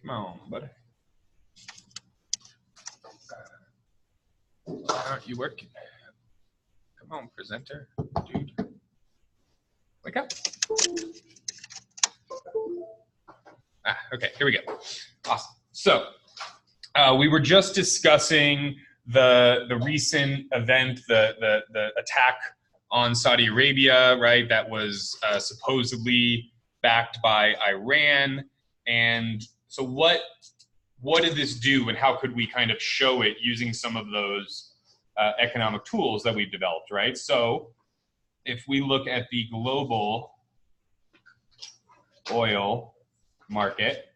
Come on, buddy. Why aren't you working? Come on, presenter, dude. Wake up. Okay, here we go. Awesome. So we were just discussing the recent event, the attack on Saudi Arabia, right? That was supposedly backed by Iran. And so what did this do, and how could we kind of show it using some of those economic tools that we've developed, right? So if we look at the global oil market,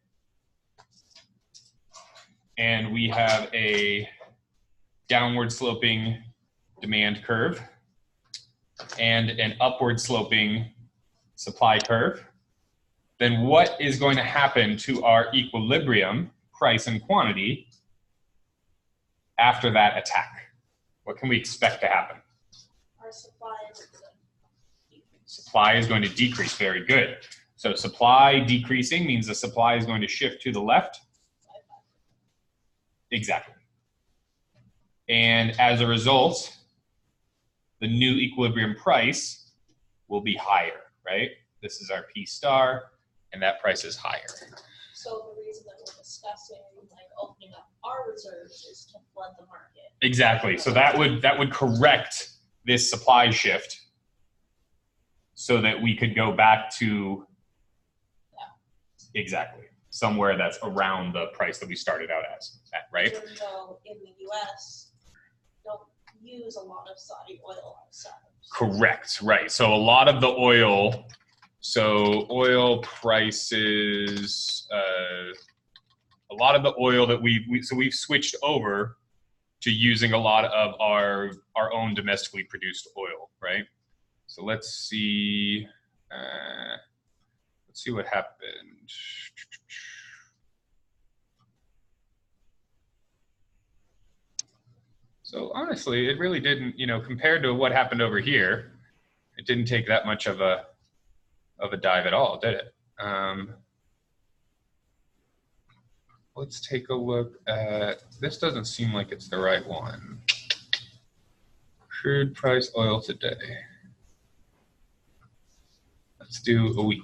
and we have a downward sloping demand curve and an upward sloping supply curve, then what is going to happen to our equilibrium price and quantity after that attack? What can we expect to happen? Our supply is going to decrease. Supply is going to decrease. Very good. So supply decreasing means the supply is going to shift to the left. Exactly. And as a result, the new equilibrium price will be higher, right? This is our P star, and that price is higher. So the reason that we're discussing like opening up our reserves is to flood the market. Exactly. So that would correct this supply shift so that we could go back to exactly somewhere that's around the price that we started out at, right? Even though in the U.S. don't use a lot of Saudi oil ourselves. Correct. Right. So a lot of the oil. So oil prices, a lot of the oil that we've switched over to using a lot of our own domestically produced oil, right? So let's see what happened. So honestly, it really didn't, compared to what happened over here, it didn't take that much of a dive at all, did it? Let's take a look at, this doesn't seem like it's the right one. Crude price oil today. Let's do a week.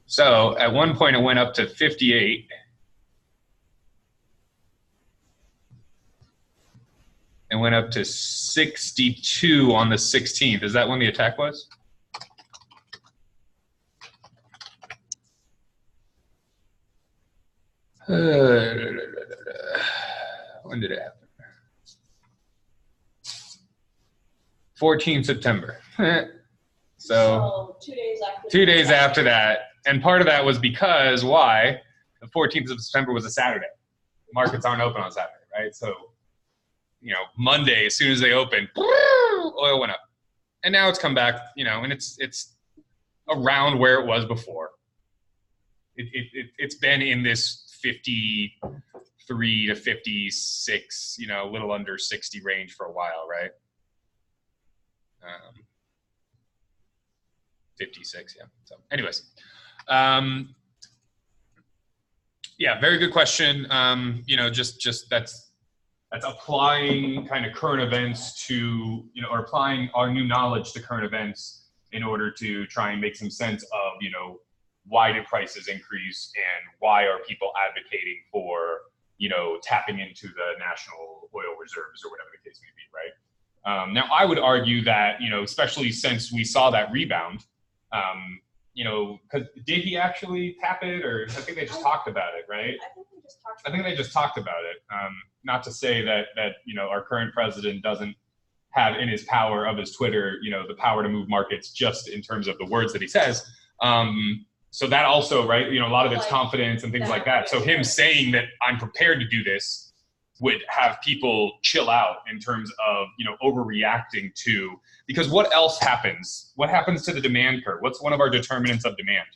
So at one point it went up to 58. And went up to 62 on the 16th. Is that when the attack was? When did it happen? 14 September. So 2 days after. 2 days after that. And part of that was because, why? The 14th of September was a Saturday. Markets aren't open on Saturday, right? So, Monday, as soon as they opened, oil went up. And now it's come back, and it's around where it was before. It's been in this 53 to 56, a little under 60 range for a while, right? 56, yeah. So anyways, yeah, very good question. Just that's applying kind of current events to, or applying our new knowledge to current events in order to try and make some sense of, why did prices increase and why are people advocating for, tapping into the national oil reserves or whatever the case may be, right? Now, I would argue that, especially since we saw that rebound, because did he actually tap it, or I think they just talked about it, right? I think they just talked about it. Not to say that our current president doesn't have in his power of his Twitter, the power to move markets just in terms of the words that he says. So that also, right, a lot of it's confidence and things like that. So him saying that I'm prepared to do this would have people chill out in terms of, overreacting to, because what else happens? What happens to the demand curve? What's one of our determinants of demand?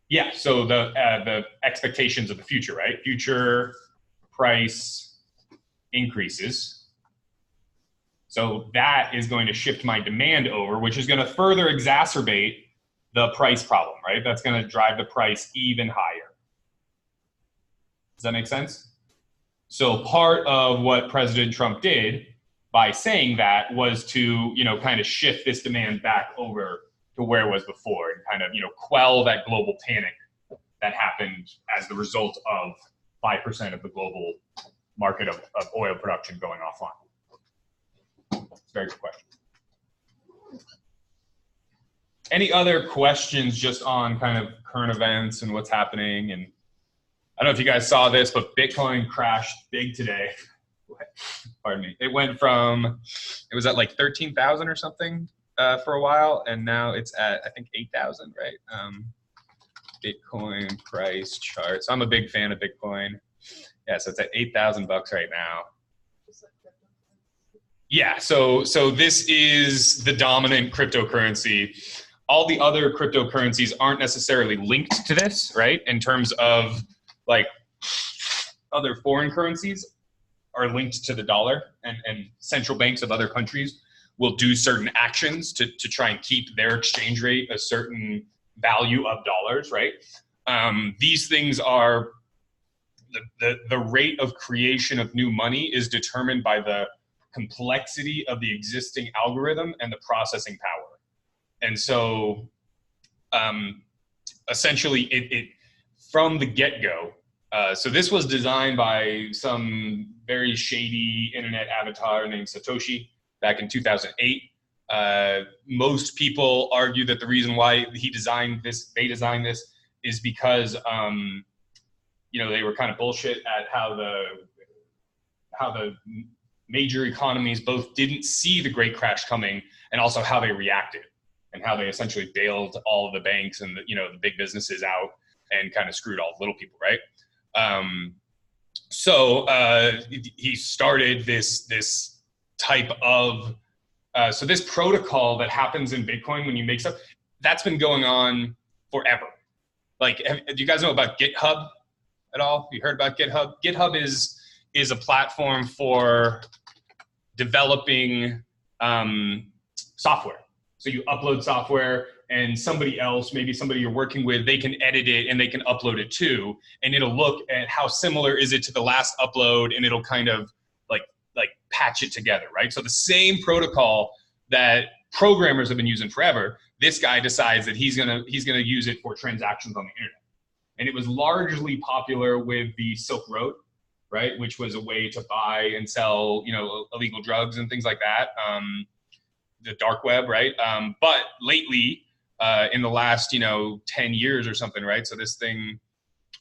Yeah, so the expectations of the future, right? Future price increases. So that is going to shift my demand over, which is going to further exacerbate the price problem, right? That's going to drive the price even higher. Does that make sense? So part of what President Trump did by saying that was to, kind of shift this demand back over to where it was before and kind of, quell that global panic that happened as the result of 5% of the global market of oil production going offline. It's a very good question. Any other questions just on kind of current events and what's happening? And I don't know if you guys saw this, but Bitcoin crashed big today. Pardon me. It was at like 13,000 or something for a while, and now it's at, I think, 8,000, right? Bitcoin price chart. So I'm a big fan of Bitcoin. Yeah, so it's at $8,000 right now. Yeah, so this is the dominant cryptocurrency. All the other cryptocurrencies aren't necessarily linked to this, right? In terms of like other foreign currencies are linked to the dollar, and central banks of other countries will do certain actions to try and keep their exchange rate a certain value of dollars, right? These things are, the rate of creation of new money is determined by the complexity of the existing algorithm and the processing power. And so essentially it from the get-go, so this was designed by some very shady internet avatar named Satoshi back in 2008. Most people argue that the reason why they designed this is because they were kind of bullshit at how the major economies both didn't see the great crash coming, and also how they reacted and how they essentially bailed all of the banks and the big businesses out and kind of screwed all the little people, right? So he started this type of so this protocol that happens in Bitcoin when you make stuff, that's been going on forever. Like, do you guys know about GitHub at all? You heard about GitHub? GitHub is a platform for developing software. So you upload software, and somebody else, maybe somebody you're working with, they can edit it and they can upload it too, and it'll look at how similar is it to the last upload, and it'll kind of like patch it together, right? So the same protocol that programmers have been using forever, this guy decides that he's gonna use it for transactions on the internet. And it was largely popular with the Silk Road, right? Which was a way to buy and sell, illegal drugs and things like that. The dark web, right? But lately, in the last, 10 years or something, right? So this thing,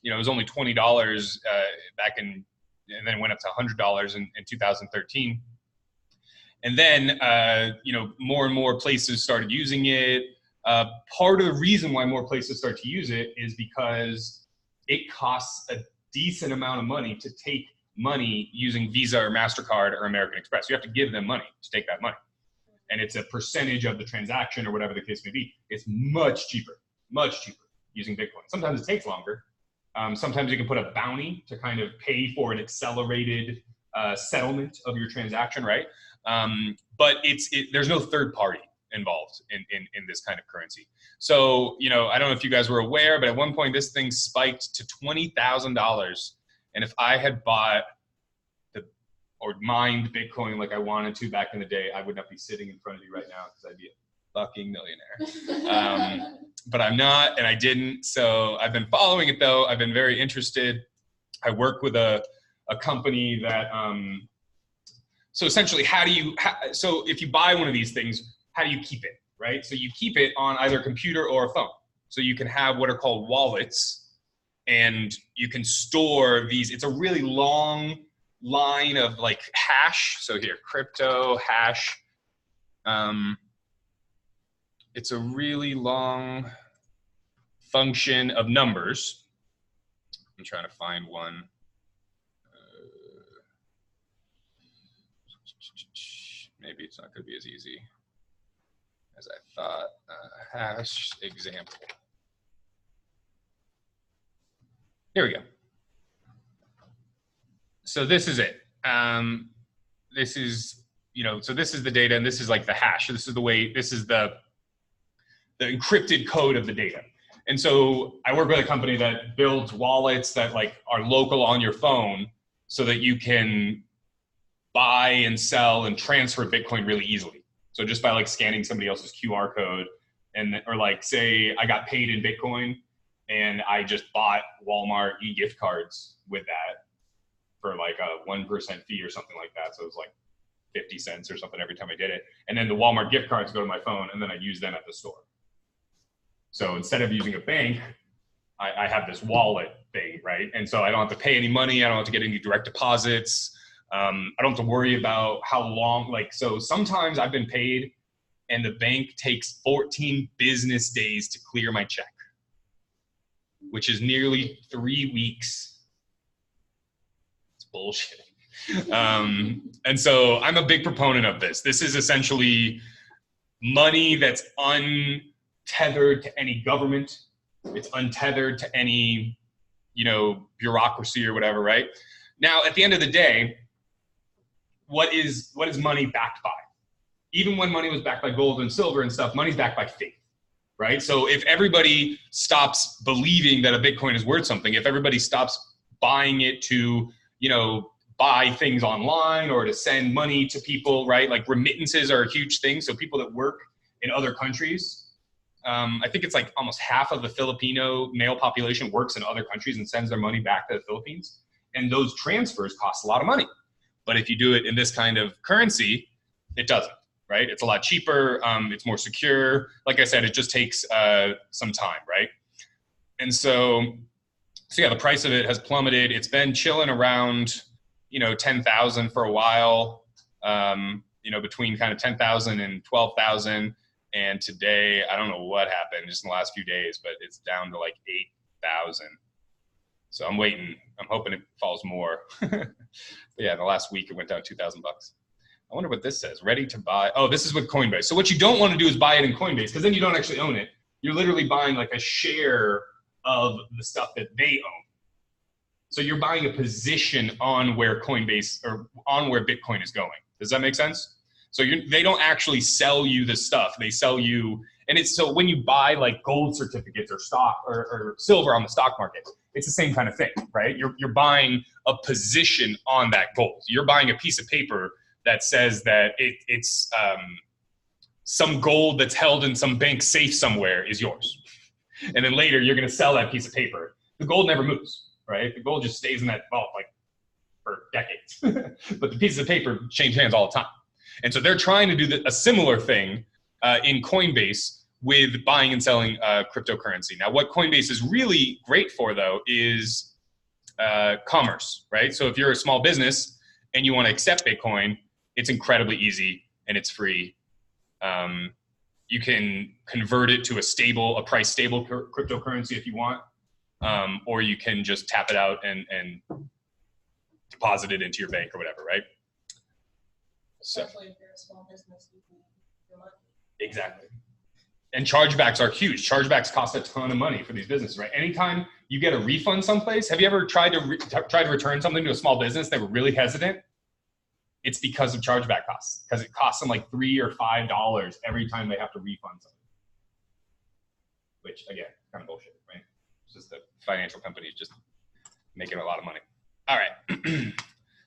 it was only $20 back in, and then it went up to $100 in 2013. And then, more and more places started using it. Part of the reason why more places start to use it is because it costs a decent amount of money to take money using Visa or MasterCard or American Express. You have to give them money to take that money. And it's a percentage of the transaction or whatever the case may be. It's much cheaper using Bitcoin. Sometimes it takes longer. Sometimes you can put a bounty to kind of pay for an accelerated settlement of your transaction, right? But there's no third party involved in this kind of currency. So, I don't know if you guys were aware, but at one point this thing spiked to $20,000. And if I had bought or mined Bitcoin like I wanted to back in the day, I would not be sitting in front of you right now because I'd be a fucking millionaire. But I'm not, and I didn't. So I've been following it though. I've been very interested. I work with a company that, so essentially so if you buy one of these things, how do you keep it, right? So you keep it on either a computer or a phone. So you can have what are called wallets, and you can store these. It's a really long line of like hash. So here, crypto hash. It's a really long function of numbers. I'm trying to find one. Maybe it's not going to be as easy as I thought. Hash example. Here we go. So this is it. This is, so this is the data, and this is like the hash. This is the way, this is the encrypted code of the data. And so I work with a company that builds wallets that like are local on your phone so that you can buy and sell and transfer Bitcoin really easily. So just by like scanning somebody else's QR code or like say I got paid in Bitcoin and I just bought Walmart e-gift cards with that for like a 1% fee or something like that. So it was like 50 cents or something every time I did it. And then the Walmart gift cards go to my phone and then I use them at the store. So instead of using a bank, I have this wallet thing, right? And so I don't have to pay any money. I don't have to get any direct deposits. I don't have to worry about how long, like, so sometimes I've been paid and the bank takes 14 business days to clear my check, which is nearly 3 weeks. It's bullshit. And so I'm a big proponent of this. This is essentially money that's untethered to any government. It's untethered to any, bureaucracy or whatever, right? Now, at the end of the day, what is money backed by? Even when money was backed by gold and silver and stuff, money's backed by faith, right? So if everybody stops believing that a Bitcoin is worth something, if everybody stops buying it to, buy things online or to send money to people, right? Like remittances are a huge thing. So people that work in other countries, I think it's like almost half of the Filipino male population works in other countries and sends their money back to the Philippines. And those transfers cost a lot of money. But if you do it in this kind of currency, it doesn't, right? It's a lot cheaper. It's more secure. Like I said, it just takes some time, right? And so yeah, the price of it has plummeted. It's been chilling around, 10,000 for a while, between kind of 10,000 and 12,000. And today, I don't know what happened just in the last few days, but it's down to like 8,000. So I'm waiting. I'm hoping it falls more. But yeah, in the last week, it went down $2,000. I wonder what this says. Ready to buy. Oh, this is with Coinbase. So what you don't want to do is buy it in Coinbase because then you don't actually own it. You're literally buying like a share of the stuff that they own. So you're buying a position on where Coinbase or on where Bitcoin is going. Does that make sense? So they don't actually sell you the stuff. They sell you, and it's so when you buy like gold certificates or stock or silver on the stock market, it's the same kind of thing, right? You're buying a position on that gold. You're buying a piece of paper that says that it's some gold that's held in some bank safe somewhere is yours. And then later you're going to sell that piece of paper. The gold never moves, right? The gold just stays in that vault like for decades. But the pieces of paper change hands all the time. And so they're trying to do a similar thing in Coinbase with buying and selling cryptocurrency. Now, what Coinbase is really great for, though, is commerce, right? So if you're a small business and you want to accept Bitcoin, it's incredibly easy and it's free. You can convert it to a price stable cryptocurrency if you want, or you can just tap it out and deposit it into your bank or whatever, right? Especially if you're a small business, you need your money. Exactly. And chargebacks are huge. Chargebacks cost a ton of money for these businesses, right? Anytime you get a refund someplace, have you ever tried to return something to a small business? They were really hesitant. It's because of chargeback costs, because it costs them like $3 or $5 every time they have to refund something. Which again, kind of bullshit, right? It's just the financial companies just making a lot of money. All right.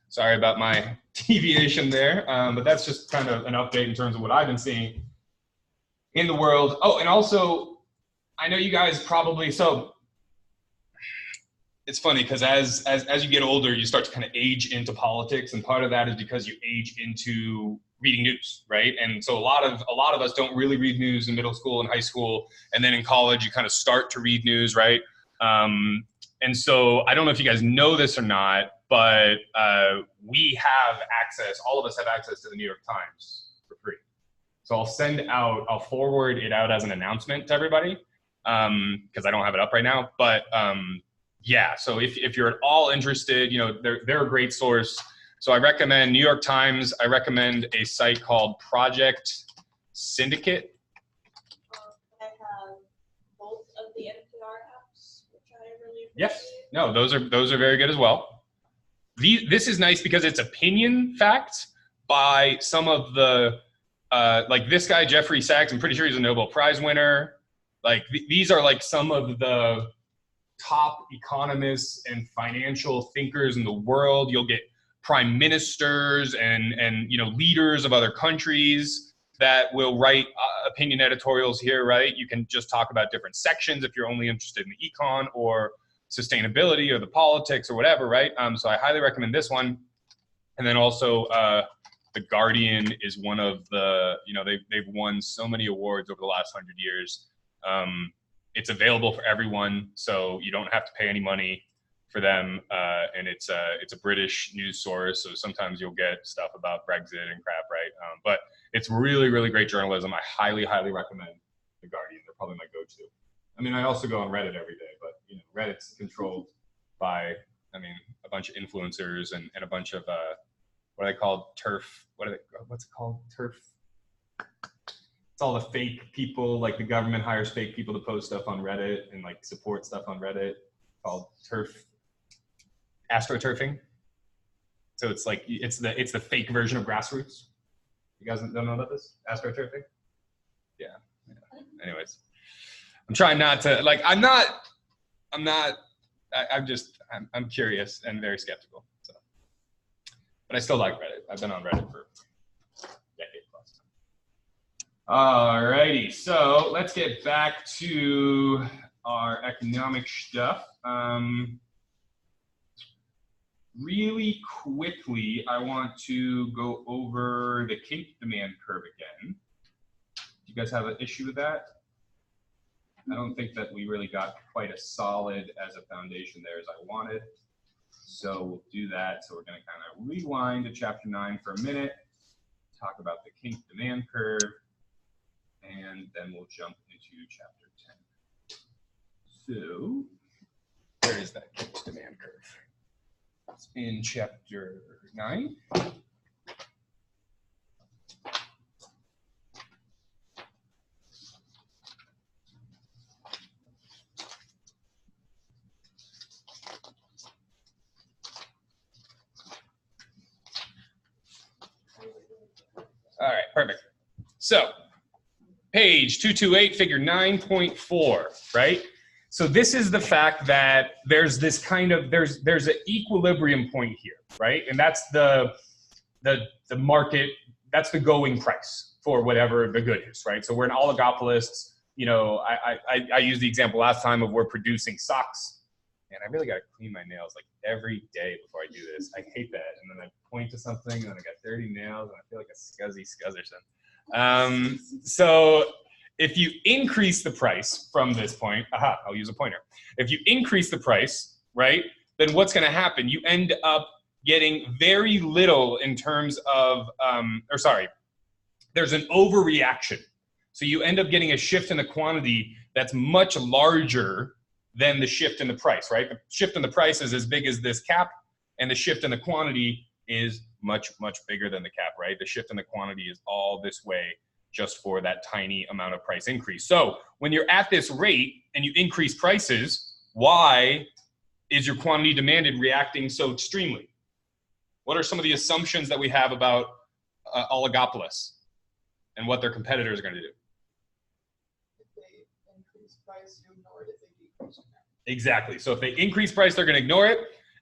Sorry about my deviation there, but that's just kind of an update in terms of what I've been seeing in the world. Oh, and also, I know you guys probably, so it's funny because as you get older, you start to kind of age into politics, and part of that is because you age into reading news, right? And so a lot of us don't really read news in middle school and high school, and then in college you kind of start to read news, right? And so I don't know if you guys know this or not, but we have access, all of us have access to the New York Times for free. So I'll forward it out as an announcement to everybody because I don't have it up right now. But yeah, so if you're at all interested, they're a great source. So I recommend New York Times. I recommend a site called Project Syndicate. I have both of the NPR apps, which I really appreciate. Yes, no, those are very good as well. This is nice because it's opinion facts by some of the, like this guy, Jeffrey Sachs, I'm pretty sure he's a Nobel Prize winner. Like these are like some of the top economists and financial thinkers in the world. You'll get prime ministers and leaders of other countries that will write opinion editorials here, right? You can just talk about different sections if you're only interested in the econ or sustainability or the politics or whatever, right? So I highly recommend this one. And then also The Guardian is one of the, they've won so many awards over the last 100 years. It's available for everyone, so you don't have to pay any money for them. And it's a British news source, so sometimes you'll get stuff about Brexit and crap, right? But it's really, really great journalism. I highly, highly recommend The Guardian. They're probably my go-to. I mean, I also go on Reddit every day, but Reddit's controlled by, a bunch of influencers and a bunch of what are they called? TERF. What's it called? TERF. It's all the fake people. Like the government hires fake people to post stuff on Reddit and like support stuff on Reddit. Called TERF. AstroTurfing. So it's like it's the fake version of grassroots. You guys don't know about this? AstroTurfing? Yeah. Anyways, I'm trying not to like. I'm curious and very skeptical. So, but I still like Reddit. I've been on Reddit for a decade plus. Alrighty, so let's get back to our economic stuff. Really quickly, I want to go over the kink demand curve again. Do you guys have an issue with that? I don't think that we really got quite as solid as a foundation there as I wanted. So we'll do that. So we're going to kind of rewind to chapter 9 for a minute, talk about the kink demand curve, and then we'll jump into chapter 10. So where is that kink demand curve? It's in chapter 9. All right, perfect. So page 228, figure 9.4, right? So this is the fact that there's this kind of, there's an equilibrium point here, right? And that's the market, that's the going price for whatever the good is, right? So we're an oligopolist. I used the example last time of we're producing socks. And I really got to clean my nails like every day before I do this. I hate that. And then I point to something and then I got dirty nails and I feel like a scuzzy scuzzerson. So if you increase the price from this point, I'll use a pointer. If you increase the price, right, then what's going to happen? You end up getting very little in terms of, there's an overreaction. So you end up getting a shift in the quantity that's much larger than the shift in the price, right? The shift in the price is as big as this cap, and the shift in the quantity is much, much bigger than the cap, right? The shift in the quantity is all this way just for that tiny amount of price increase. So when you're at this rate and you increase prices, why is your quantity demanded reacting so extremely? What are some of the assumptions that we have about oligopolists and what their competitors are going to do? If they increase price, you ignore it. If they decrease it. Exactly. So if they increase price, they're going to ignore it.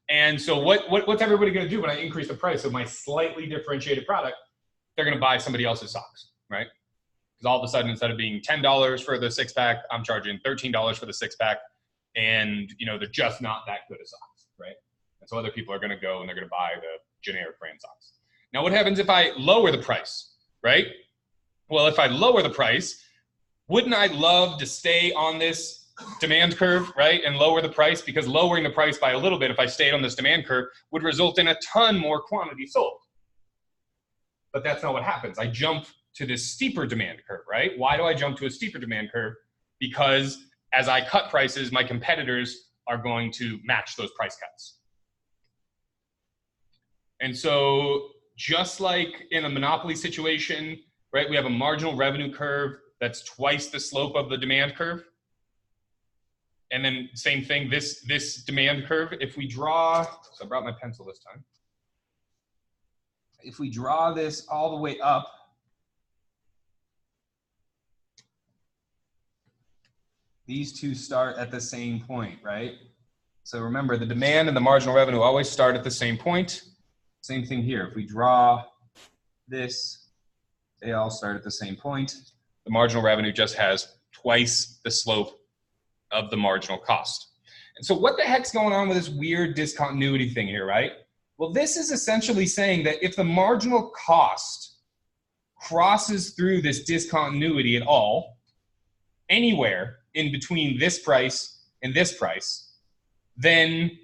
And so what's everybody going to do when I increase the price of my slightly differentiated product? They're going to buy somebody else's socks, right? Because all of a sudden, instead of being $10 for the 6-pack, I'm charging $13 for the 6-pack. And, they're just not that good at socks, right? And so other people are going to go and they're going to buy the generic brand socks. Now, what happens if I lower the price, right? Well, if I lower the price, wouldn't I love to stay on this demand curve, right, and lower the price? Because lowering the price by a little bit, if I stayed on this demand curve, would result in a ton more quantity sold. But that's not what happens. I jump to this steeper demand curve, right? Why do I jump to a steeper demand curve? Because as I cut prices, my competitors are going to match those price cuts. And so just like in a monopoly situation, right, we have a marginal revenue curve that's twice the slope of the demand curve. And then same thing, this demand curve, if we draw, so I brought my pencil this time. If we draw this all the way up, these two start at the same point, right? So remember, the demand and the marginal revenue always start at the same point. Same thing here. If we draw this, they all start at the same point. The marginal revenue just has twice the slope of the marginal cost. And so what the heck's going on with this weird discontinuity thing here, right? Well, this is essentially saying that if the marginal cost crosses through this discontinuity at all, anywhere in between this price and this price, then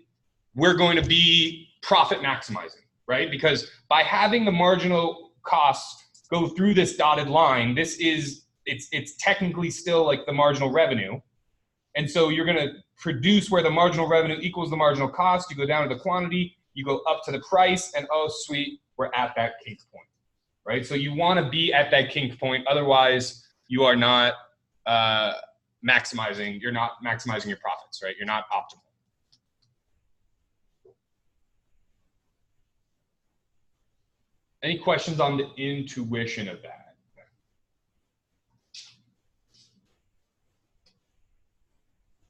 we're going to be profit maximizing, right? Because by having the marginal cost go through this dotted line, it's technically still like the marginal revenue. And so you're going to produce where the marginal revenue equals the marginal cost. You go down to the quantity, you go up to the price, and oh, sweet, we're at that kink point, right? So you want to be at that kink point. Otherwise, you are not maximizing. You're not maximizing your profits, right? You're not optimal. Any questions on the intuition of that?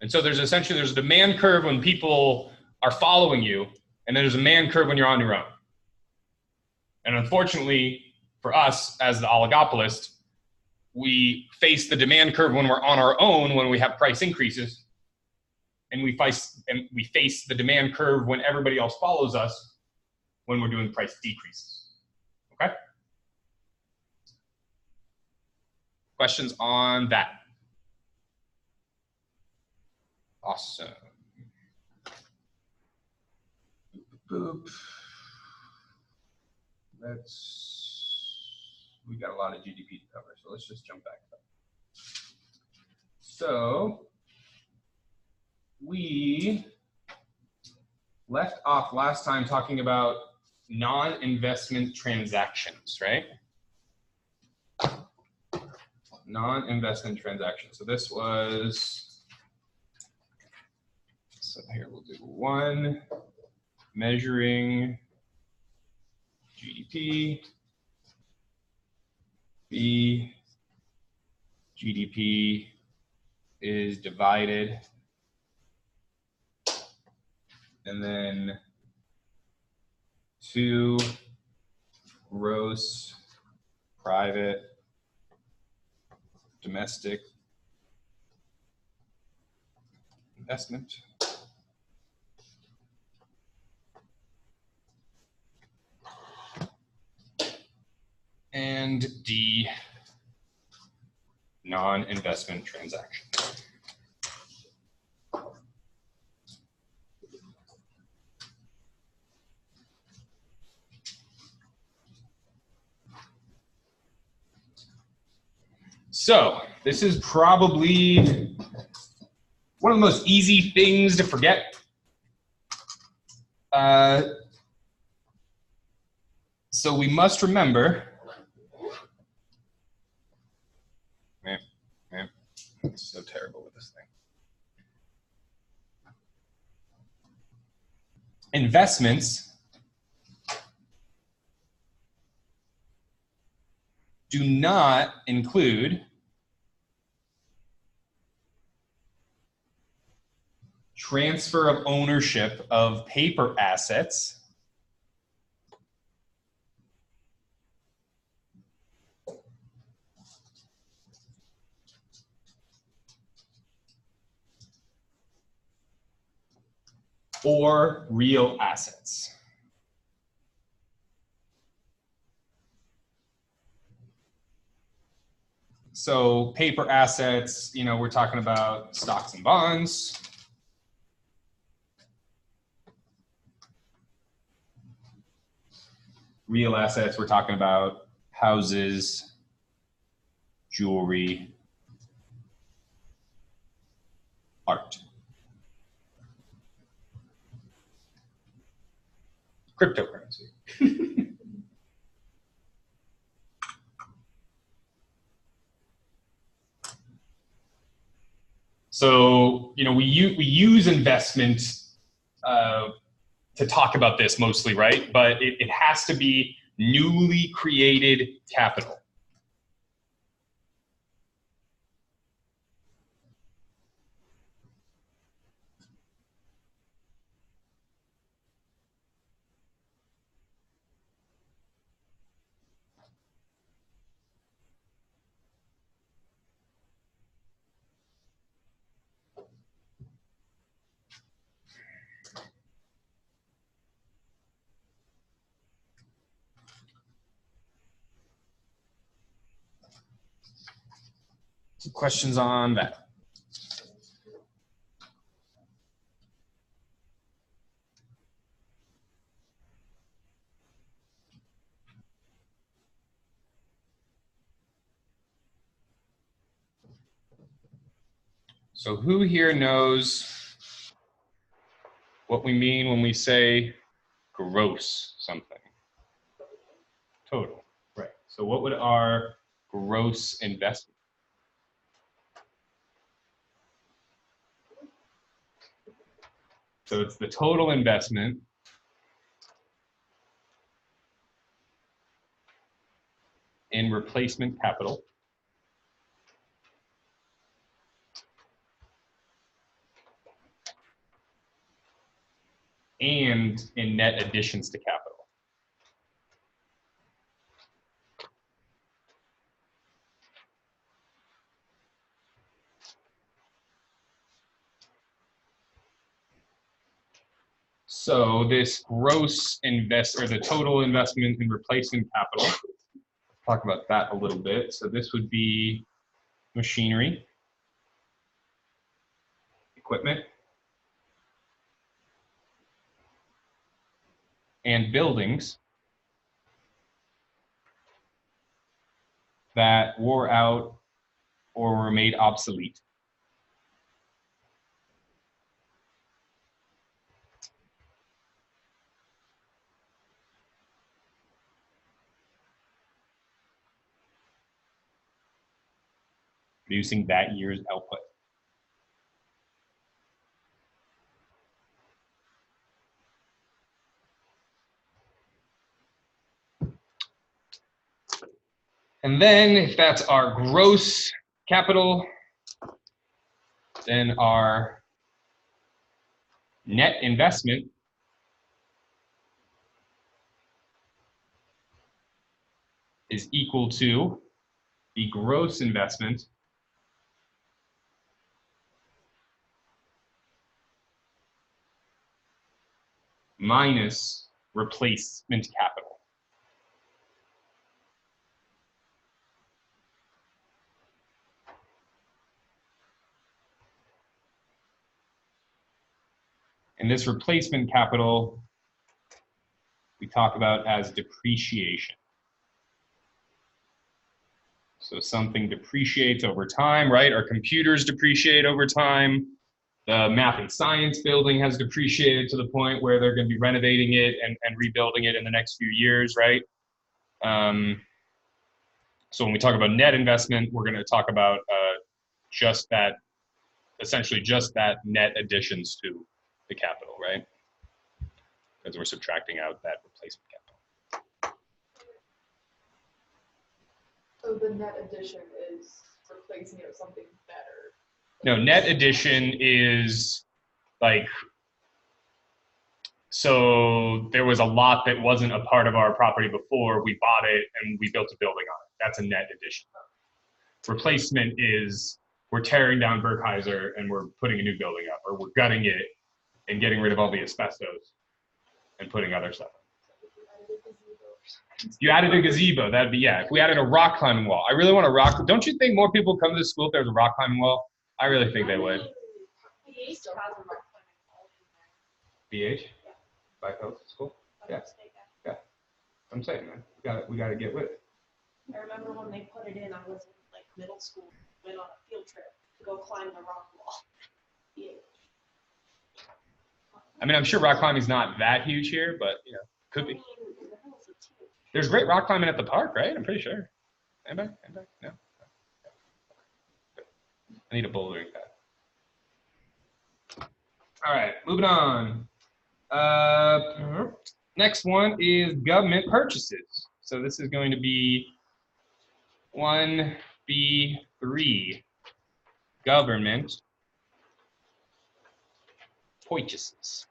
And so there's a demand curve when people are following you, and then there's a demand curve when you're on your own. And unfortunately for us as the oligopolist, we face the demand curve when we're on our own, when we have price increases, and we face the demand curve when everybody else follows us when we're doing price decreases. Okay? Questions on that? Awesome. Boop. We got a lot of GDP to cover, so let's just jump back up. So we left off last time talking about non-investment transactions, right? Non-investment transactions. So this was, so here we'll do 1, measuring GDP, B, GDP is divided, and then 2, gross private domestic investment. And D, non-investment transaction. So this is probably one of the most easy things to forget. So we must remember, man, I'm so terrible with this thing. Investments do not include transfer of ownership of paper assets or real assets. So paper assets, you know, we're talking about stocks and bonds. Real assets, we're talking about houses, jewelry, art. Cryptocurrency. So, you know, we use investment to talk about this mostly, right? But it has to be newly created capital. Questions on that? So who here knows what we mean when we say gross something? Total, right. So what would our gross investment? So it's the total investment in replacement capital and in net additions to capital. So this gross the total investment in replacement capital, talk about that a little bit. So this would be machinery, equipment, and buildings that wore out or were made obsolete. Producing that year's output. And then if that's our gross capital, then our net investment is equal to the gross investment minus replacement capital. And this replacement capital we talk about as depreciation. So something depreciates over time, right? Our computers depreciate over time. The math and science building has depreciated to the point where they're going to be renovating it and rebuilding it in the next few years, right? So when we talk about net investment, we're going to talk about just that, essentially just that net additions to the capital, right? Because we're subtracting out that replacement capital. So the net addition is replacing it with something better. No, net addition is like, so there was a lot that wasn't a part of our property before, we bought it and we built a building on it. That's a net addition. Replacement is we're tearing down Berkheiser and we're putting a new building up, or we're gutting it and getting rid of all the asbestos and putting other stuff in. You added a gazebo, that'd be, yeah. If we added a rock climbing wall, I really want a rock. Don't you think more people come to the school if there's a rock climbing wall? I really think they would. BH? By Coast School? Yeah. Yeah. I'm saying, man, we gotta get with it. I remember when they put it in, I was in like middle school, went on a field trip to go climb the rock wall. Yeah. I mean, I'm sure rock climbing's not that huge here, but you know, could be. There's great rock climbing at the park, right? I'm pretty sure. Anybody? No? I need a bouldering pad. All right, moving on. Next one is government purchases. So this is going to be 1B3, government purchases.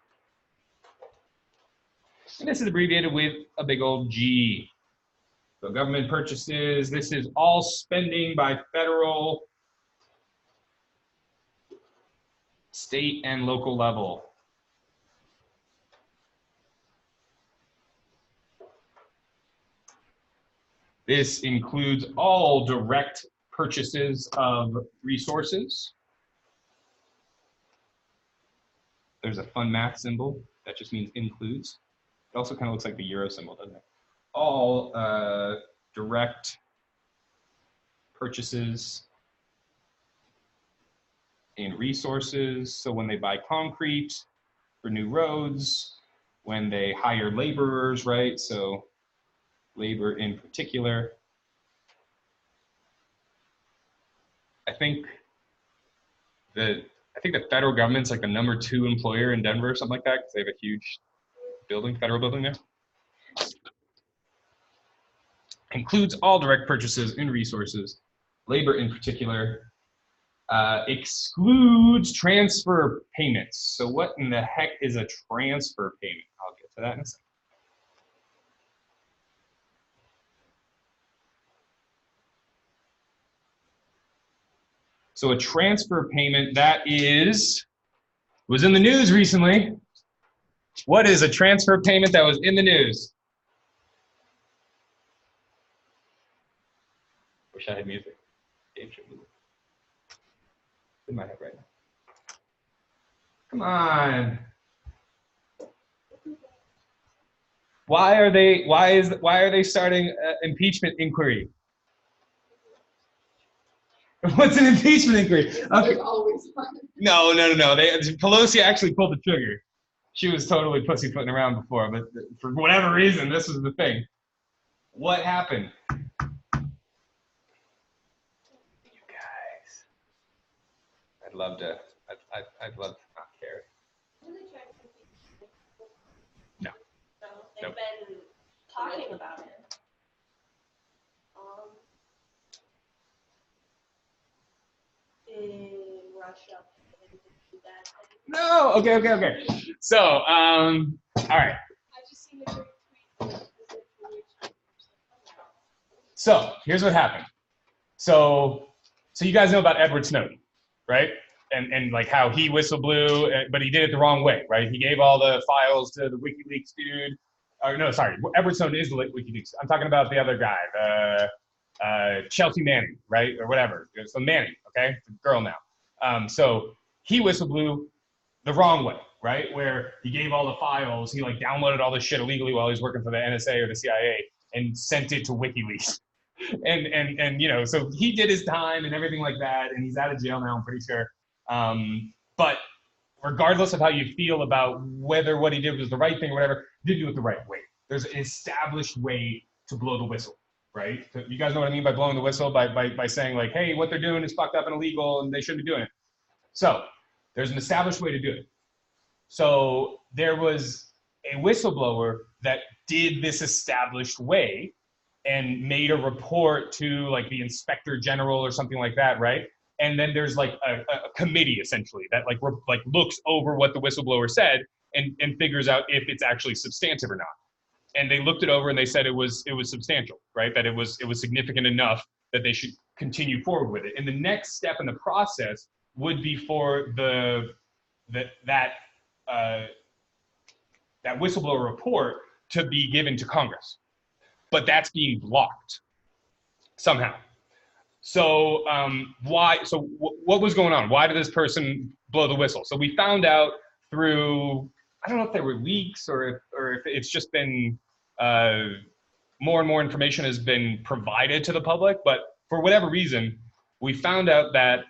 And this is abbreviated with a big old G. So government purchases, this is all spending by federal, state, and local level. This includes all direct purchases of resources. There's a fun math symbol that just means includes. It also kind of looks like the euro symbol, doesn't it? All direct purchases in resources. So when they buy concrete for new roads, when they hire laborers, right? So labor in particular. I think the federal government's like the #2 employer in Denver or something like that, because they have a huge building, federal building there. Includes all direct purchases in resources, labor in particular, excludes transfer payments. So what in the heck is a transfer payment? I'll get to that in a second. So a transfer payment was in the news recently. What is a transfer payment that was in the news? Wish I had music. In my head right now. Come on. Why are they starting an impeachment inquiry? What's an impeachment inquiry? Okay. No. Pelosi actually pulled the trigger. She was totally pussyfooting around before, but for whatever reason, this was the thing. What happened? You guys. I'd love to not care. No. They've been talking about it. In Russia. No. Okay. So, all right. So here's what happened. So you guys know about Edward Snowden, right? And like how he whistleblew, but he did it the wrong way, right? He gave all the files to the WikiLeaks dude. Or no, sorry, Edward Snowden is the WikiLeaks. I'm talking about the other guy, Chelsea Manning, right, or whatever. So Manning, okay, the girl now. So he whistleblew the wrong way, right? Where he gave all the files, he like downloaded all this shit illegally while he was working for the NSA or the CIA and sent it to WikiLeaks. And you know, so he did his time and everything like that, and he's out of jail now, I'm pretty sure. But regardless of how you feel about whether what he did was the right thing or whatever, he did do it the right way. There's an established way to blow the whistle, right? So you guys know what I mean by blowing the whistle, by saying like, hey, what they're doing is fucked up and illegal and they shouldn't be doing it. So there's an established way to do it. So there was a whistleblower that did this established way and made a report to like the inspector general or something like that, right? And then there's like a committee essentially that like looks over what the whistleblower said and figures out if it's actually substantive or not. And they looked it over and they said it was substantial, right? That it was significant enough that they should continue forward with it. And the next step in the process would be for that whistleblower report to be given to Congress. But that's being blocked somehow. So what was going on? Why did this person blow the whistle? So we found out through, I don't know if there were leaks or if it's just been more and more information has been provided to the public, but for whatever reason, we found out that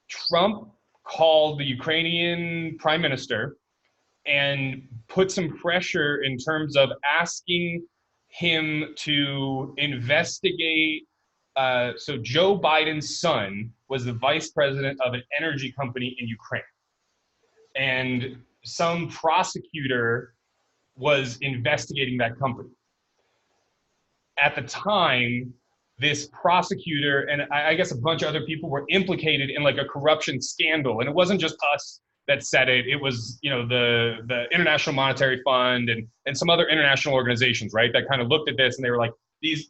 Trump called the Ukrainian prime minister and put some pressure in terms of asking him to investigate. So Joe Biden's son was the vice president of an energy company in Ukraine. And some prosecutor was investigating that company. At the time, this prosecutor and I guess a bunch of other people were implicated in like a corruption scandal. And it wasn't just us that said it. It was, you know, the International Monetary Fund and some other international organizations, right, that kind of looked at this and they were like, these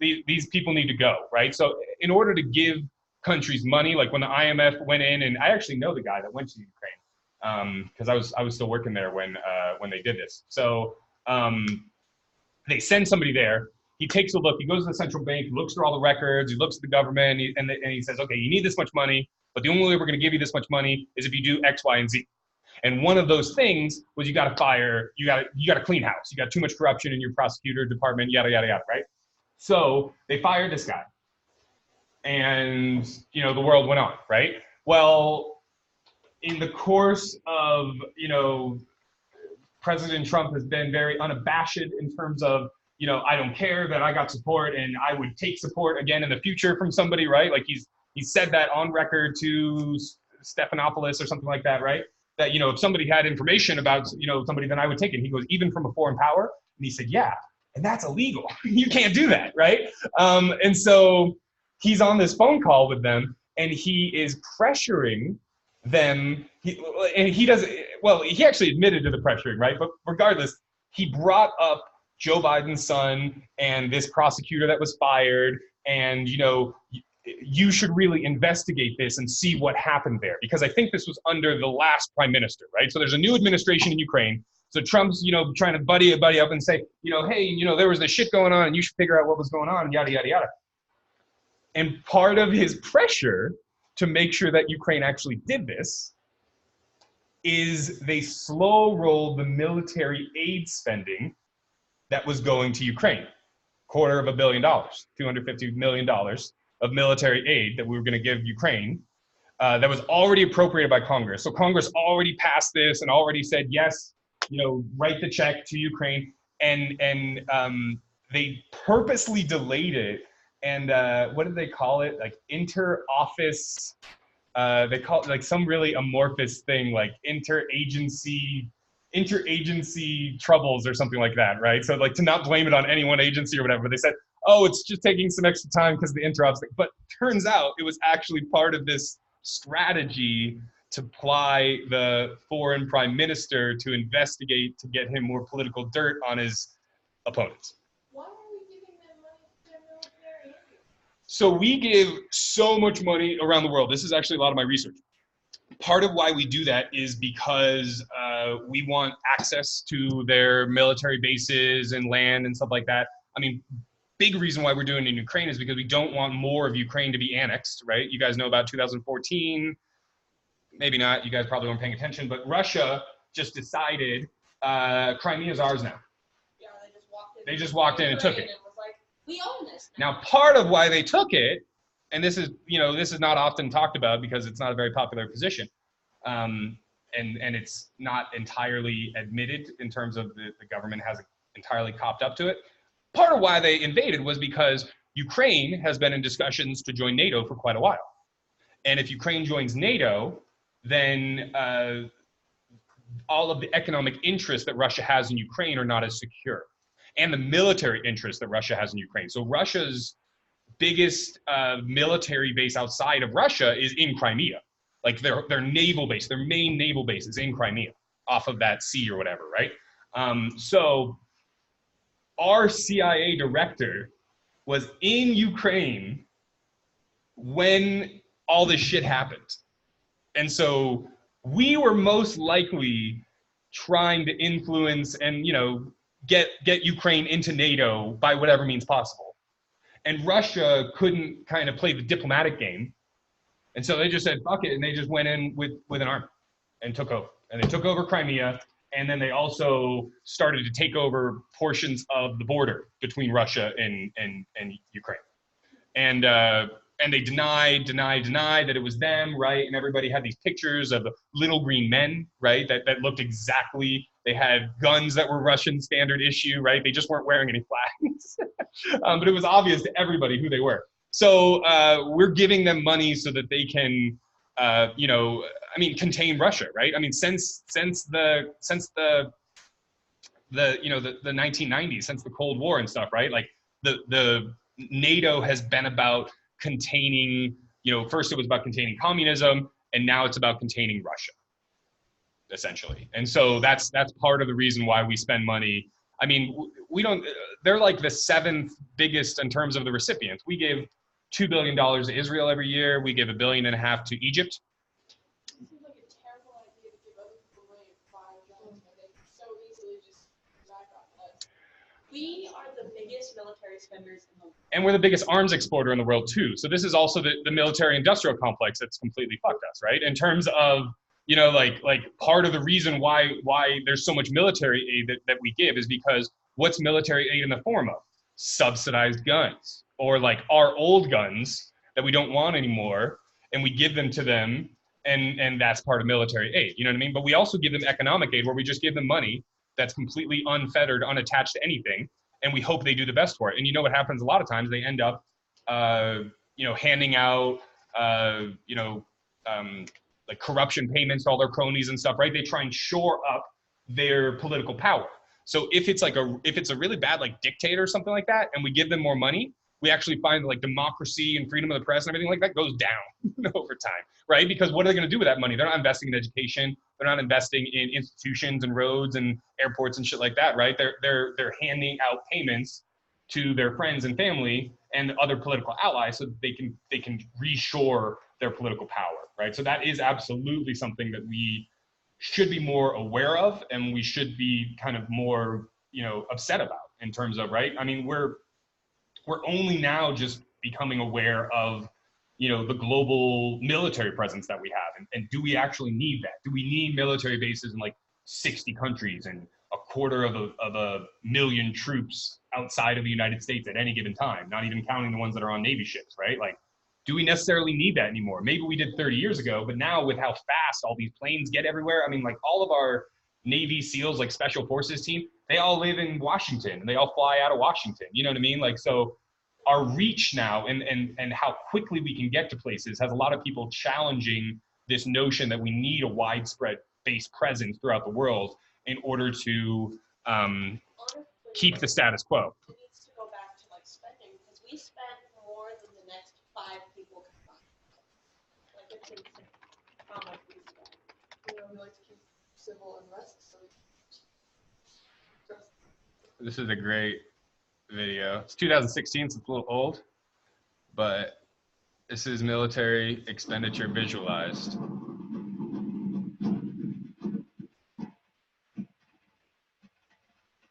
people need to go, right? So in order to give countries money, like when the IMF went in, and I actually know the guy that went to Ukraine because I was still working there when they did this. So they send somebody there he takes a look, he goes to the central bank, he looks through all the records, he looks at the government, and he says, okay, you need this much money, but the only way we're going to give you this much money is if you do X, Y, and Z. And one of those things was you got to fire, you got to clean house. You got too much corruption in your prosecutor department, yada, yada, yada, right? So they fired this guy. And, you know, the world went on, right? Well, in the course of, you know, President Trump has been very unabashed in terms of, you know, I don't care that I got support and I would take support again in the future from somebody, right? Like he said that on record to Stephanopoulos or something like that, right? That, you know, if somebody had information about, you know, somebody, then I would take it. He goes, even from a foreign power? And he said, yeah, and that's illegal. You can't do that, right? And so he's on this phone call with them and he is pressuring them. He actually admitted to the pressuring, right? But regardless, he brought up Joe Biden's son and this prosecutor that was fired and, you know, you should really investigate this and see what happened there. Because I think this was under the last prime minister, right? So there's a new administration in Ukraine. So Trump's, you know, trying to buddy up and say, you know, hey, you know, there was this shit going on and you should figure out what was going on, yada, yada, yada. And part of his pressure to make sure that Ukraine actually did this is they slow rolled the military aid spending that was going to Ukraine. $250 million, $250 million of military aid that we were going to give Ukraine that was already appropriated by Congress. So Congress already passed this and already said, yes, you know, write the check to Ukraine. And they purposely delayed it. And what did they call it? Like inter-office, they call it like some really amorphous thing, like interagency troubles or something like that, right? So like to not blame it on any one agency or whatever, but they said, oh, it's just taking some extra time because of the inter-ops thing. But turns out it was actually part of this strategy to ply the foreign prime minister to investigate, to get him more political dirt on his opponents. Why are we giving them money to their military aid? So we give so much money around the world. This is actually a lot of my research. Part of why we do that is because we want access to their military bases and land and stuff like that. I mean, big reason why we're doing it in Ukraine is because we don't want more of Ukraine to be annexed, right? You guys know about 2014, maybe not, you guys probably weren't paying attention, but Russia just decided Crimea is ours now. Yeah, They just walked in and took it. And was like, we own this Now, part of why they took it, and this is, you know, this is not often talked about because it's not a very popular position, and it's not entirely admitted in terms of the government hasn't entirely copped up to it. Part of why they invaded was because Ukraine has been in discussions to join NATO for quite a while. And if Ukraine joins NATO, then all of the economic interests that Russia has in Ukraine are not as secure. And the military interests that Russia has in Ukraine. So Russia's biggest military base outside of Russia is in Crimea. Like their naval base, their main naval base is in Crimea, off of that sea or whatever, right? So our CIA director was in Ukraine when all this shit happened. And so we were most likely trying to influence and, you know, get Ukraine into NATO by whatever means possible. And Russia couldn't kind of play the diplomatic game. And so they just said, fuck it. And they just went in with an army and took over. And they took over Crimea. And then they also started to take over portions of the border between Russia and Ukraine. And they denied that it was them, right? And everybody had these pictures of the little green men, right? That looked exactly, they had guns that were Russian standard issue, right? They just weren't wearing any flags. But it was obvious to everybody who they were. So we're giving them money so that they can, you know, I mean, contain Russia, right? I mean, since the you know, the 1990s, since the Cold War and stuff, right? Like the NATO has been about containing, you know, first it was about containing communism, and now it's about containing Russia, essentially. And so that's part of the reason why we spend money. I mean, we don't, they're like the 7th biggest in terms of the recipients. We give $2 billion to Israel every year. We give $1.5 billion to Egypt. It seems like a terrible idea to give other people money and buy guns when they can so easily just back on us. We are the biggest military spenders in the world. And we're the biggest arms exporter in the world too. So this is also the military industrial complex that's completely fucked us, right? In terms of, you know, like part of the reason why there's so much military aid that we give is because what's military aid in the form of? Subsidized guns, or like our old guns that we don't want anymore, and we give them to them, and that's part of military aid, you know what I mean? But we also give them economic aid, where we just give them money that's completely unfettered, unattached to anything, and we hope they do the best for it. And you know what happens a lot of times? They end up, you know, handing out, you know, like corruption payments to all their cronies and stuff, right? They try and shore up their political power. So if it's like if it's a really bad like dictator or something like that, and we give them more money, we actually find like democracy and freedom of the press and everything like that goes down over time, right? Because what are they going to do with that money? They're not investing in education. They're not investing in institutions and roads and airports and shit like that, right? They're handing out payments to their friends and family and other political allies so they can reshore their political power, right? So that is absolutely something that we should be more aware of, and we should be kind of more, you know, upset about in terms of, right? I mean, we're only now just becoming aware of, you know, the global military presence that we have, and do we actually need that? Do we need military bases in like 60 countries and a quarter of a million troops outside of the United States at any given time, not even counting the ones that are on Navy ships, right? Like, do we necessarily need that anymore? Maybe we did 30 years ago, but now with how fast all these planes get everywhere, I mean, like all of our Navy SEALs, like Special Forces team, they all live in Washington and they all fly out of Washington. You know what I mean? Like, so our reach now and how quickly we can get to places has a lot of people challenging this notion that we need a widespread base presence throughout the world in order to Honestly, keep the status quo. it needs to go back to like spending, because we spend more than the next 5 people combined. Like it's insane how much we spend. You know, we like to keep civil unrest, so just This is a great video. It's 2016, so it's a little old, but this is military expenditure visualized.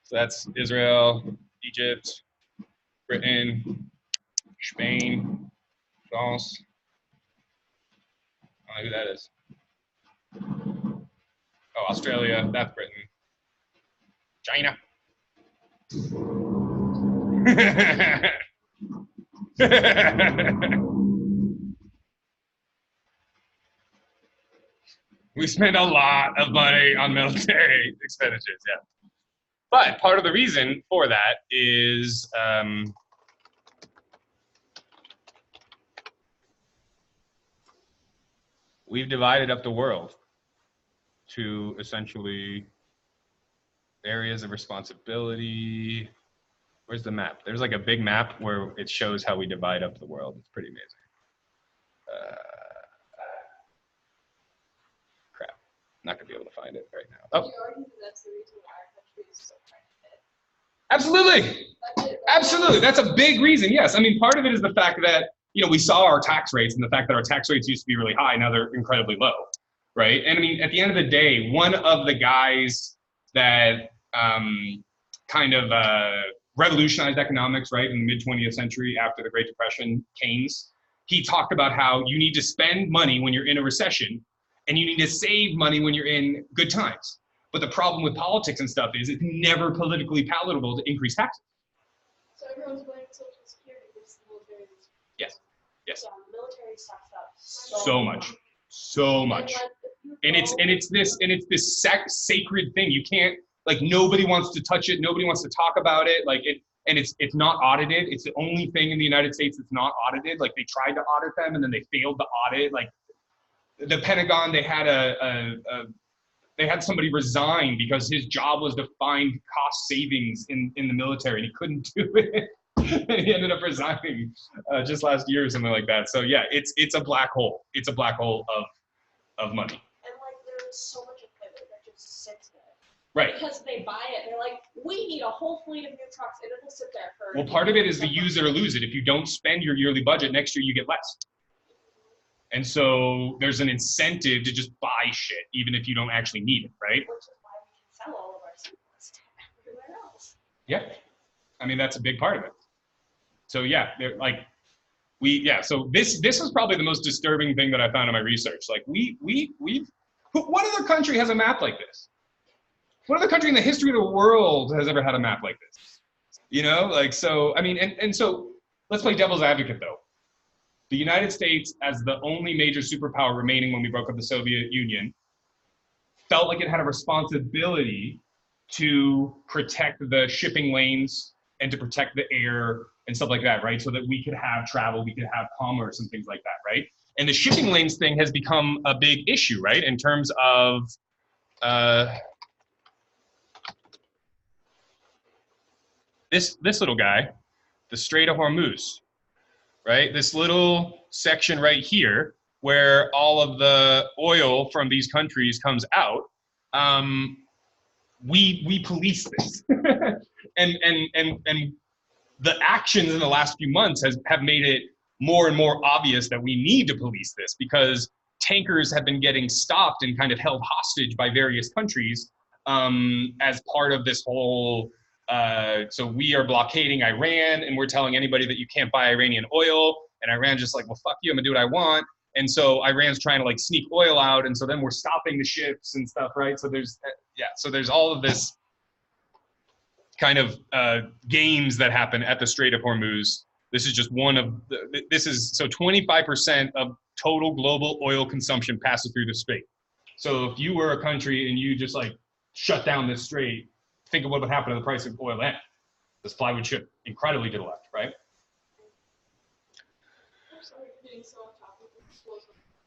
So that's Israel, Egypt, Britain, Spain, France. I don't know who that is. Oh, Australia, that's Britain. China. We spend a lot of money on military expenditures, yeah. But part of the reason for that is we've divided up the world to essentially areas of responsibility. Where's the map? There's like a big map where it shows how we divide up the world. It's pretty amazing. Crap, not gonna be able to find it right now. Oh. you argue that that's the reason why our country is so fragmented. Absolutely. Absolutely. That's a big reason. Yes. I mean, part of it is the fact that, you know, we saw our tax rates and the fact that our tax rates used to be really high. Now they're incredibly low. Right. And I mean, at the end of the day, one of the guys that kind of revolutionized economics, right, in the mid 20th century after the Great Depression, Keynes, he talked about how you need to spend money when you're in a recession and you need to save money when you're in good times. But the problem with politics and stuff is it's never politically palatable to increase taxes. So everyone's blaming Social Security because the military is. Yes. Yes. Yeah, the military sucks up So much. So much. And it's this sacred thing. You can't, like, nobody wants to touch it. Nobody wants to talk about it. Like it, and it's not audited. It's the only thing in the United States that's not audited. Like they tried to audit them and then they failed to audit. Like the Pentagon, they had somebody resign because his job was to find cost savings in the military and he couldn't do it. And he ended up resigning just last year or something like that. So yeah, it's a black hole. It's a black hole of money. And like there's so much equipment that just sits there. Right. Because they buy it, they're like, we need a whole fleet of new trucks, and it'll sit there for. Well, part of it is the use it or lose it. If you don't spend your yearly budget, next year you get less. And so there's an incentive to just buy shit, even if you don't actually need it, right? Which is why we can sell all of our surplus to everywhere else. Yeah. I mean, that's a big part of it. So yeah, they're like, so this was probably the most disturbing thing that I found in my research. Like what other country has a map like this? What other country in the history of the world has ever had a map like this? You know, like, so, I mean, and so let's play devil's advocate though. The United States, as the only major superpower remaining when we broke up the Soviet Union, felt like it had a responsibility to protect the shipping lanes and to protect the air and stuff like that, right? So that we could have travel, we could have commerce and things like that, right? And the shipping lanes thing has become a big issue, right? In terms of, this little guy, the Strait of Hormuz, right? This little section right here where all of the oil from these countries comes out. We police this. and the actions in the last few months have made it more and more obvious that we need to police this, because tankers have been getting stopped and kind of held hostage by various countries as part of this whole, so we are blockading Iran and we're telling anybody that you can't buy Iranian oil, and Iran's just like, well, fuck you, I'm gonna do what I want. And so Iran's trying to like sneak oil out, and so then we're stopping the ships and stuff, right? So there's, so there's all of this kind of games that happen at the Strait of Hormuz. This is just one of so 25% of total global oil consumption passes through the strait. So if you were a country and you just like shut down this strait, think of what would happen to the price of oil then. The supply would shift incredibly to the left, right?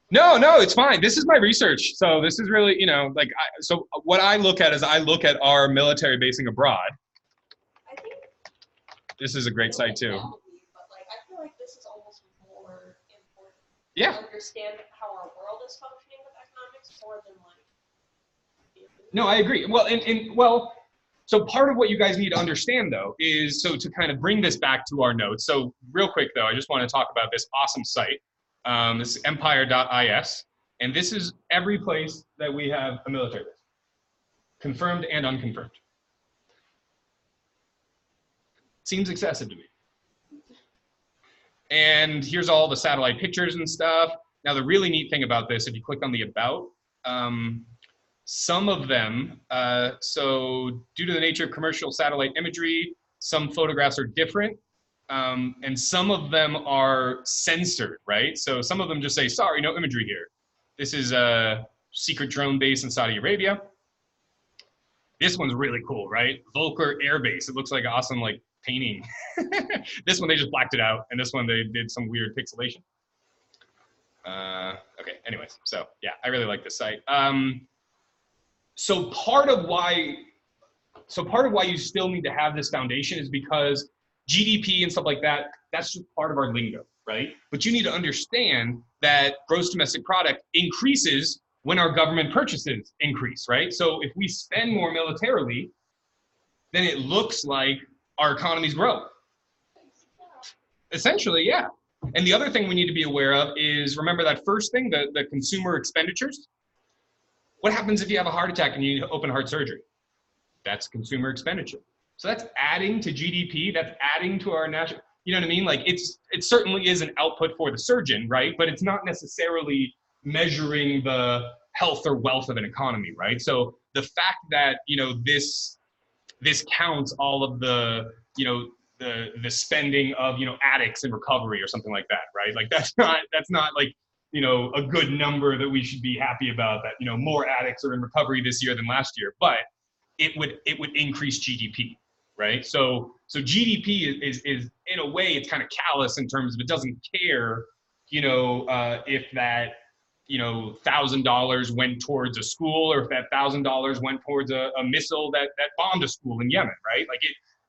No, it's fine. This is my research. So this is really, like, so what I look at is I look at our military basing abroad. I think this is a great site too. But like, I feel like this is almost more important. Yeah. To understand how our world is functioning with economics more than like. No, I agree. Well, so part of what you guys need to understand though is, so to kind of bring this back to our notes. So real quick though, I just want to talk about this awesome site. This is empire.is, and this is every place that we have a military base, confirmed and unconfirmed. Seems excessive to me. And here's all the satellite pictures and stuff. Now, the really neat thing about this, if you click on the about, some of them, so due to the nature of commercial satellite imagery, some photographs are different. And some of them are censored, right? So some of them just say, sorry, no imagery here. This is a secret drone base in Saudi Arabia. This one's really cool, right? Volker Air Base. It looks like an awesome like painting. This one, they just blacked it out. And this one, they did some weird pixelation. Okay, anyways, so yeah, I really like this site. So part of why you still need to have this foundation is because GDP and stuff like that, that's just part of our lingo, right? But you need to understand that gross domestic product increases when our government purchases increase, right? So if we spend more militarily, then it looks like our economies grow. Essentially, yeah. And the other thing we need to be aware of is, remember that first thing, the consumer expenditures? What happens if you have a heart attack and you need open heart surgery? That's consumer expenditure. So that's adding to GDP, that's adding to our national, you know what I mean? Like it certainly is an output for the surgeon, right? But it's not necessarily measuring the health or wealth of an economy, right? So the fact that, this counts all of the, the spending of, addicts in recovery or something like that, right? Like that's not like, a good number that we should be happy about, that, more addicts are in recovery this year than last year, but it would increase GDP. Right, so GDP is in a way, it's kind of callous in terms of it doesn't care, if that $1,000 went towards a school, or if that $1,000 went towards a missile that bombed a school in Yemen, right? Like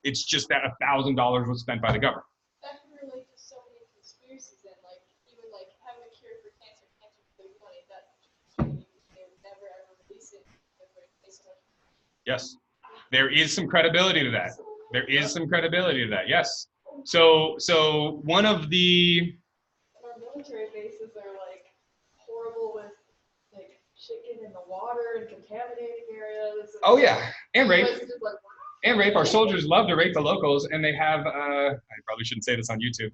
it's just that $1,000 was spent by the government. That can relate to so many conspiracies, and like even like having a cure for cancer for big money, that they would never ever release it. Yes. There is some credibility to that. There is some credibility to that. Yes. So one of the our military bases are like horrible with like chicken in the water and contaminating areas. And oh yeah, and rape. like, And rape. Our soldiers love to rape the locals, and they have, I probably shouldn't say this on YouTube,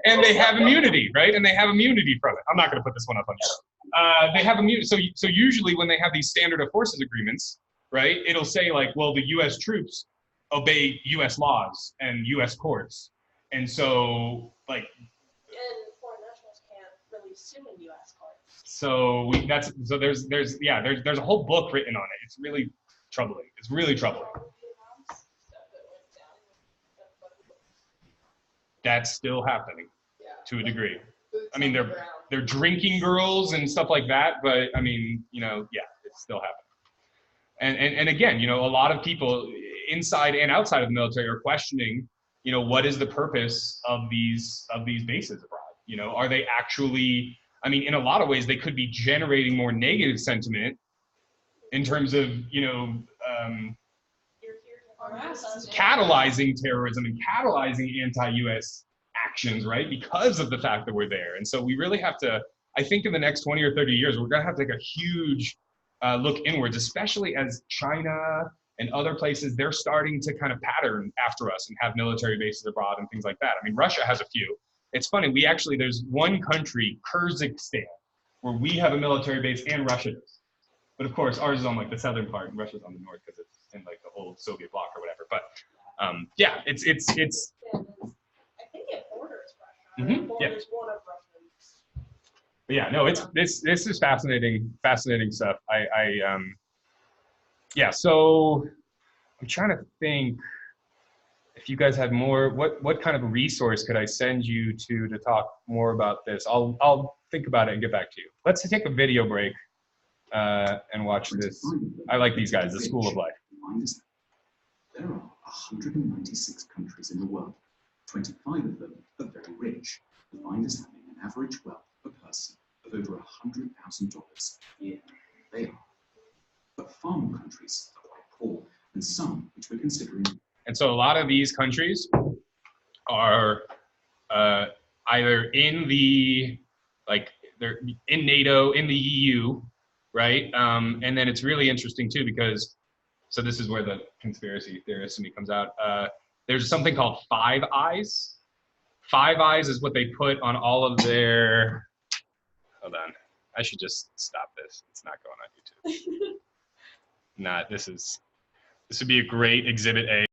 and they have immunity, right? And they have immunity from it. I'm not going to put this one up on YouTube. They have immunity. So usually when they have these standard of forces agreements, right, it'll say like, well, the U.S. troops obey U.S. laws and U.S. courts. And so, like, And foreign nationals can't really sue in U.S. courts. so there's a whole book written on it. It's really troubling. It's really troubling. That's still happening to a degree. I mean, they're drinking girls and stuff like that, but I mean, you know, yeah, it's still happening. And again, you know, a lot of people inside and outside of the military are questioning, you know, what is the purpose of these bases abroad? You know, are they actually, I mean, in a lot of ways, they could be generating more negative sentiment in terms of, you know, catalyzing terrorism and catalyzing anti-US actions, right? Because of the fact that we're there. And so we really have to, I think in the next 20 or 30 years, we're gonna have to take a huge look inwards, especially as China and other places, they're starting to kind of pattern after us and have military bases abroad and things like that. I mean, Russia has a few. It's funny, we actually, there's one country, Kyrgyzstan, where we have a military base and Russia does. But of course, ours is on like the southern part and Russia's on the north because it's in like the whole Soviet bloc or whatever. But yeah, it's. I think it borders Russia. It borders one of Russia's. But yeah, no, this is fascinating stuff. Yeah. So I'm trying to think if you guys had more. What kind of a resource could I send you to talk more about this? I'll think about it and get back to you. Let's take a video break. And watch this. I like these guys, the School of Life. There are 196 countries in the world. 25 of them are very rich, defined as having an average wealth per person of over $100,000 a year. They are. But far more countries are quite poor, and some which we're considering. And so a lot of these countries are either in the, like, they're in NATO, in the EU, right? And then it's really interesting too, because, so this is where the conspiracy theorist in me comes out. There's something called Five Eyes. Five Eyes is what they put on all of their, hold on, I should just stop this. It's not going on YouTube. This would be a great exhibit A.